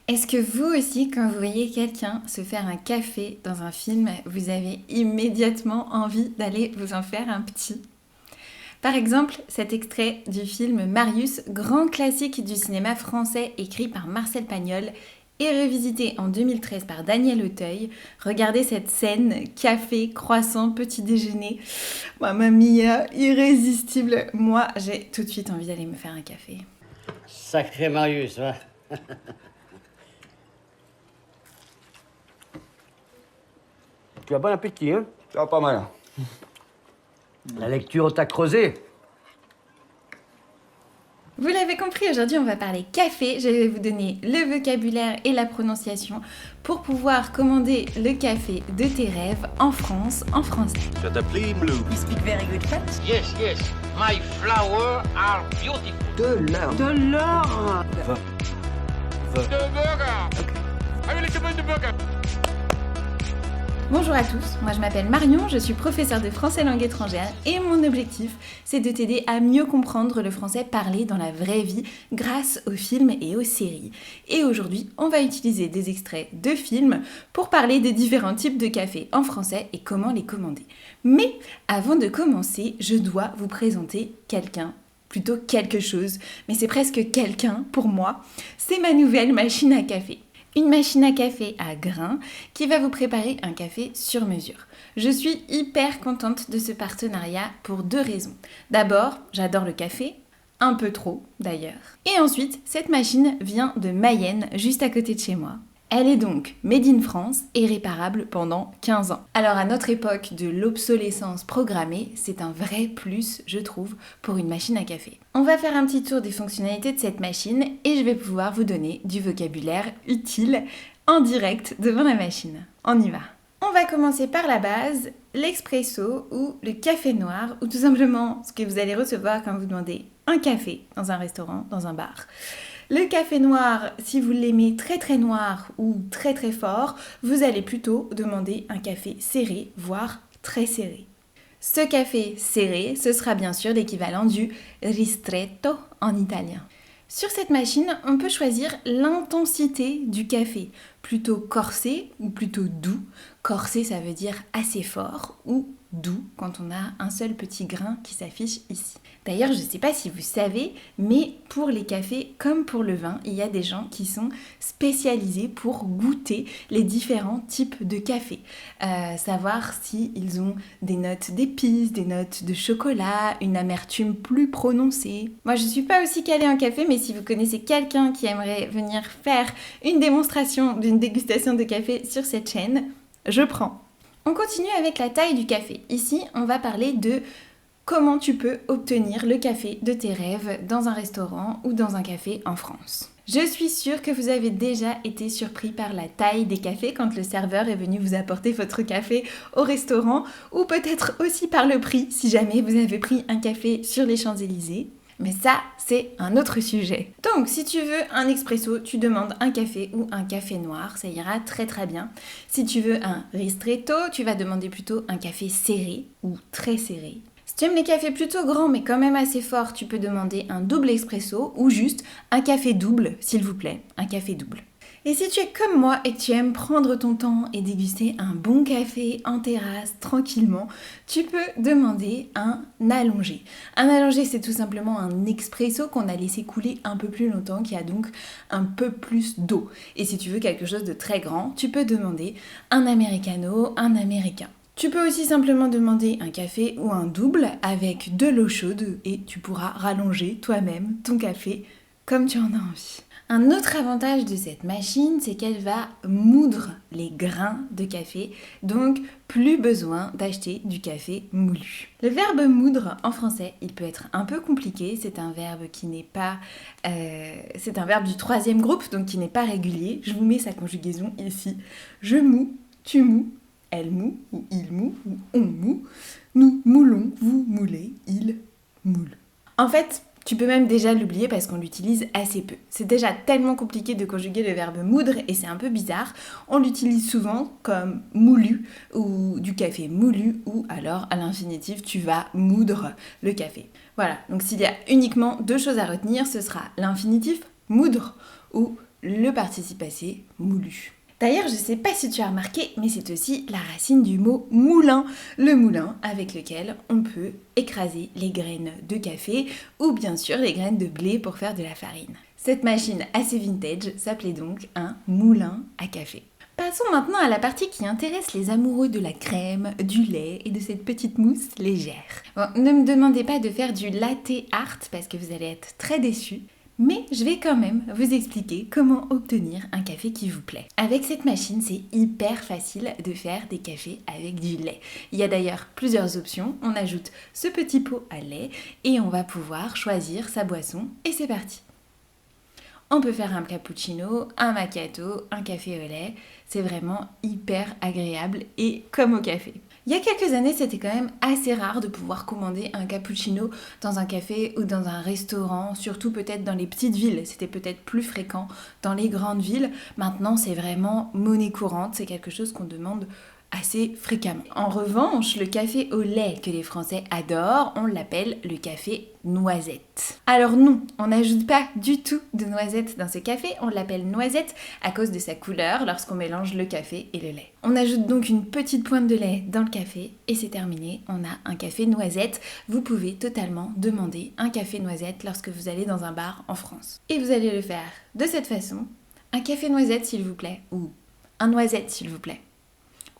Est-ce que vous aussi, quand vous voyez quelqu'un se faire un café dans un film, vous avez immédiatement envie d'aller vous en faire un petit? Par exemple, cet extrait du film Marius, grand classique du cinéma français écrit par Marcel Pagnol et revisité en 2013 par Daniel Auteuil. Regardez cette scène, café, croissant, petit déjeuner. Mamma mia, irrésistible. Moi, j'ai tout de suite envie d'aller me faire un café. Sacré Marius, va. Tu as bon appétit, hein? Ça va pas mal. La lecture t'a creusé. Vous l'avez compris, aujourd'hui on va parler café. Je vais vous donner le vocabulaire et la prononciation pour pouvoir commander le café de tes rêves en France, en français. Je t'appelle Blue. You speak very good French? Yes, yes. My flowers are beautiful. De l'or. The burger. I will recommend the burger. Bonjour à tous, moi je m'appelle Marion, je suis professeure de français langue étrangère et mon objectif c'est de t'aider à mieux comprendre le français parlé dans la vraie vie grâce aux films et aux séries. Et aujourd'hui on va utiliser des extraits de films pour parler des différents types de café en français et comment les commander. Mais avant de commencer, je dois vous présenter quelqu'un. Plutôt quelque chose, mais c'est presque quelqu'un pour moi. C'est ma nouvelle machine à café. Une machine à café à grains qui va vous préparer un café sur mesure. Je suis hyper contente de ce partenariat pour deux raisons. D'abord, j'adore le café, un peu trop d'ailleurs. Et ensuite, cette machine vient de Mayenne, juste à côté de chez moi. Elle est donc made in France et réparable pendant 15 ans. Alors à notre époque de l'obsolescence programmée, c'est un vrai plus, je trouve, pour une machine à café. On va faire un petit tour des fonctionnalités de cette machine et je vais pouvoir vous donner du vocabulaire utile en direct devant la machine. On y va. On va commencer par la base, l'expresso ou le café noir, ou tout simplement ce que vous allez recevoir quand vous demandez un café dans un restaurant, dans un bar. Le café noir, si vous l'aimez très très noir ou très très fort, vous allez plutôt demander un café serré, voire très serré. Ce café serré, ce sera bien sûr l'équivalent du ristretto en italien. Sur cette machine, on peut choisir l'intensité du café, plutôt corsé ou plutôt doux. Corsé, ça veut dire assez fort ou doux quand on a un seul petit grain qui s'affiche ici. D'ailleurs, je ne sais pas si vous savez, mais pour les cafés comme pour le vin, il y a des gens qui sont spécialisés pour goûter les différents types de café. Savoir s'ils ont des notes d'épices, des notes de chocolat, une amertume plus prononcée. Moi, je ne suis pas aussi calée en café, mais si vous connaissez quelqu'un qui aimerait venir faire une démonstration d'une dégustation de café sur cette chaîne, je prends. On continue avec la taille du café. Ici, on va parler de comment tu peux obtenir le café de tes rêves dans un restaurant ou dans un café en France. Je suis sûre que vous avez déjà été surpris par la taille des cafés quand le serveur est venu vous apporter votre café au restaurant ou peut-être aussi par le prix si jamais vous avez pris un café sur les Champs-Élysées. Mais ça, c'est un autre sujet. Donc, si tu veux un expresso, tu demandes un café ou un café noir, ça ira très très bien. Si tu veux un ristretto, tu vas demander plutôt un café serré ou très serré. Si tu aimes les cafés plutôt grands mais quand même assez forts, tu peux demander un double expresso ou juste un café double, s'il vous plaît, un café double. Et si tu es comme moi et que tu aimes prendre ton temps et déguster un bon café en terrasse tranquillement, tu peux demander un allongé. Un allongé, c'est tout simplement un expresso qu'on a laissé couler un peu plus longtemps, qui a donc un peu plus d'eau. Et si tu veux quelque chose de très grand, tu peux demander un americano, un américain. Tu peux aussi simplement demander un café ou un double avec de l'eau chaude et tu pourras rallonger toi-même ton café comme tu en as envie. Un autre avantage de cette machine, c'est qu'elle va moudre les grains de café, donc plus besoin d'acheter du café moulu. Le verbe moudre en français, il peut être un peu compliqué, c'est un verbe qui n'est pas... c'est un verbe du troisième groupe, donc qui n'est pas régulier. Je vous mets sa conjugaison ici. Je moue, tu mous, elle moue, ou il moue, ou on moue. Nous moulons, vous moulez, il moule. En fait, tu peux même déjà l'oublier parce qu'on l'utilise assez peu. C'est déjà tellement compliqué de conjuguer le verbe moudre et c'est un peu bizarre. On l'utilise souvent comme moulu ou du café moulu ou alors à l'infinitif tu vas moudre le café. Voilà, donc s'il y a uniquement deux choses à retenir, ce sera l'infinitif moudre ou le participe passé moulu. D'ailleurs, je ne sais pas si tu as remarqué, mais c'est aussi la racine du mot moulin. Le moulin avec lequel on peut écraser les graines de café ou bien sûr les graines de blé pour faire de la farine. Cette machine assez vintage s'appelait donc un moulin à café. Passons maintenant à la partie qui intéresse les amoureux de la crème, du lait et de cette petite mousse légère. Bon, ne me demandez pas de faire du latte art parce que vous allez être très déçus. Mais je vais quand même vous expliquer comment obtenir un café qui vous plaît. Avec cette machine, c'est hyper facile de faire des cafés avec du lait. Il y a d'ailleurs plusieurs options. On ajoute ce petit pot à lait et on va pouvoir choisir sa boisson et c'est parti. On peut faire un cappuccino, un macchiato, un café au lait. C'est vraiment hyper agréable et comme au café. Il y a quelques années, c'était quand même assez rare de pouvoir commander un cappuccino dans un café ou dans un restaurant, surtout peut-être dans les petites villes. C'était peut-être plus fréquent dans les grandes villes. Maintenant, c'est vraiment monnaie courante. C'est quelque chose qu'on demande assez fréquemment. En revanche, le café au lait que les Français adorent, on l'appelle le café noisette. Alors non, on n'ajoute pas du tout de noisette dans ce café, on l'appelle noisette à cause de sa couleur lorsqu'on mélange le café et le lait. On ajoute donc une petite pointe de lait dans le café et c'est terminé, on a un café noisette. Vous pouvez totalement demander un café noisette lorsque vous allez dans un bar en France. Et vous allez le faire de cette façon, un café noisette s'il vous plaît, ou un noisette s'il vous plaît.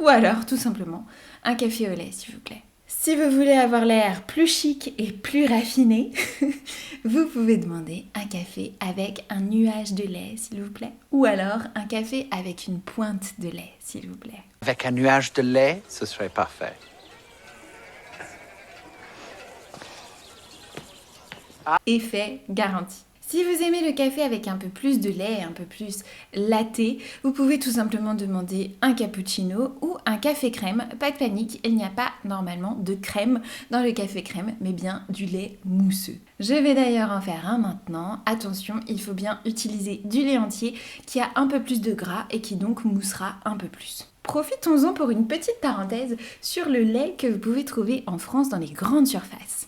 Ou alors, tout simplement, un café au lait, s'il vous plaît. Si vous voulez avoir l'air plus chic et plus raffiné, vous pouvez demander un café avec un nuage de lait, s'il vous plaît. Ou alors, un café avec une pointe de lait, s'il vous plaît. Avec un nuage de lait, ce serait parfait. Effet garanti. Si vous aimez le café avec un peu plus de lait, un peu plus latte, vous pouvez tout simplement demander un cappuccino ou un café crème. Pas de panique, il n'y a pas normalement de crème dans le café crème, mais bien du lait mousseux. Je vais d'ailleurs en faire un maintenant. Attention, il faut bien utiliser du lait entier qui a un peu plus de gras et qui donc moussera un peu plus. Profitons-en pour une petite parenthèse sur le lait que vous pouvez trouver en France dans les grandes surfaces.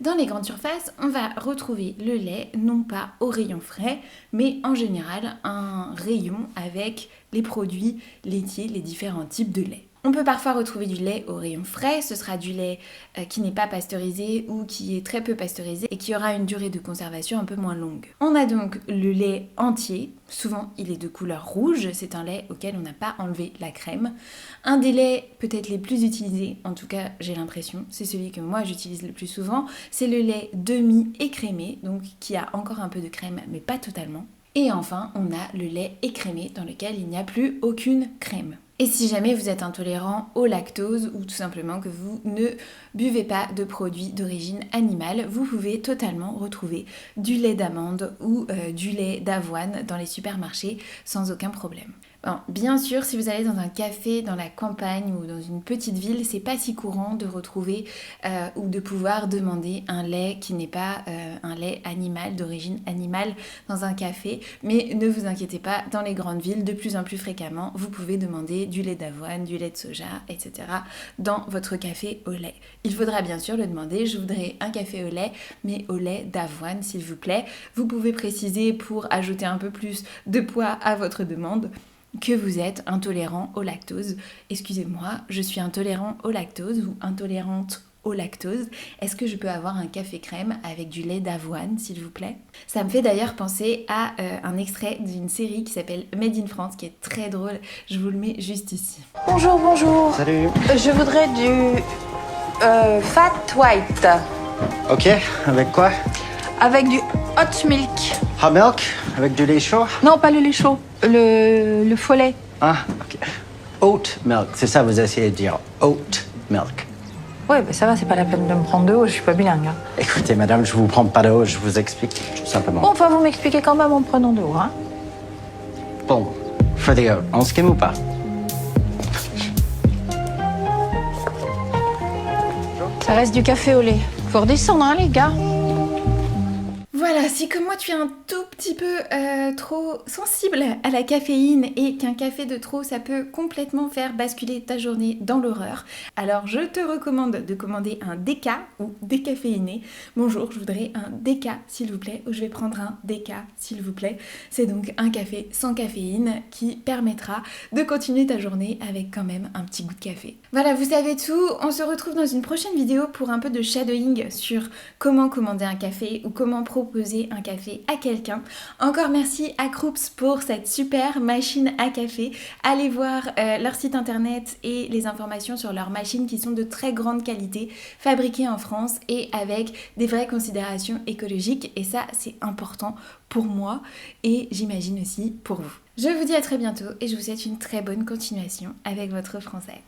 Dans les grandes surfaces, on va retrouver le lait, non pas au rayon frais, mais en général un rayon avec les produits laitiers, les différents types de lait. On peut parfois retrouver du lait au rayon frais, ce sera du lait qui n'est pas pasteurisé ou qui est très peu pasteurisé et qui aura une durée de conservation un peu moins longue. On a donc le lait entier, souvent il est de couleur rouge, c'est un lait auquel on n'a pas enlevé la crème. Un des laits peut-être les plus utilisés, en tout cas j'ai l'impression, c'est celui que moi j'utilise le plus souvent, c'est le lait demi-écrémé, donc qui a encore un peu de crème mais pas totalement. Et enfin, on a le lait écrémé dans lequel il n'y a plus aucune crème. Et si jamais vous êtes intolérant au lactose ou tout simplement que vous ne buvez pas de produits d'origine animale, vous pouvez totalement retrouver du lait d'amande ou du lait d'avoine dans les supermarchés sans aucun problème. Bon, bien sûr, si vous allez dans un café dans la campagne ou dans une petite ville, c'est pas si courant de retrouver ou de pouvoir demander un lait qui n'est pas un lait animal, d'origine animale dans un café. Mais ne vous inquiétez pas, dans les grandes villes, de plus en plus fréquemment, vous pouvez demander du lait d'avoine, du lait de soja, etc. dans votre café au lait. Il faudra bien sûr le demander, je voudrais un café au lait, mais au lait d'avoine s'il vous plaît. Vous pouvez préciser pour ajouter un peu plus de poids à votre demande que vous êtes intolérant au lactose. Excusez-moi, je suis intolérant au lactose ou intolérante au lactose. Est-ce que je peux avoir un café crème avec du lait d'avoine, s'il vous plaît? Ça me fait d'ailleurs penser à un extrait d'une série qui s'appelle Made in France, qui est très drôle. Je vous le mets juste ici. Bonjour, bonjour. Salut. Je voudrais du fat white Ok, avec quoi? avec du hot milk. Hot milk? Avec du lait chaud? Non, pas le lait chaud, le follet. Ah, ok. Oat milk, c'est ça vous essayez de dire. Oat milk. Ouais, bah ça va, c'est pas la peine de me prendre de haut, je suis pas bilingue. Hein. Écoutez, madame, je vous prends pas de haut, je vous explique tout simplement. Bon, enfin, vous m'expliquez quand même en me prenant de haut, hein. Bon, for the oat, on skim ou pas? Ça reste du café au lait. Faut redescendre, hein, les gars. Voilà, si comme moi tu es un tout petit peu trop sensible à la caféine et qu'un café de trop ça peut complètement faire basculer ta journée dans l'horreur, alors je te recommande de commander un déca ou décaféiné. Bonjour, je voudrais un déca s'il vous plaît, ou je vais prendre un déca s'il vous plaît. C'est donc un café sans caféine qui permettra de continuer ta journée avec quand même un petit goût de café. Voilà, vous savez tout, on se retrouve dans une prochaine vidéo pour un peu de shadowing sur comment commander un café ou comment proposer un café à quelqu'un. Encore merci à Krups pour cette super machine à café. Allez voir leur site internet et les informations sur leurs machines qui sont de très grande qualité, fabriquées en France et avec des vraies considérations écologiques. Et ça, c'est important pour moi et j'imagine aussi pour vous. Je vous dis à très bientôt et je vous souhaite une très bonne continuation avec votre français.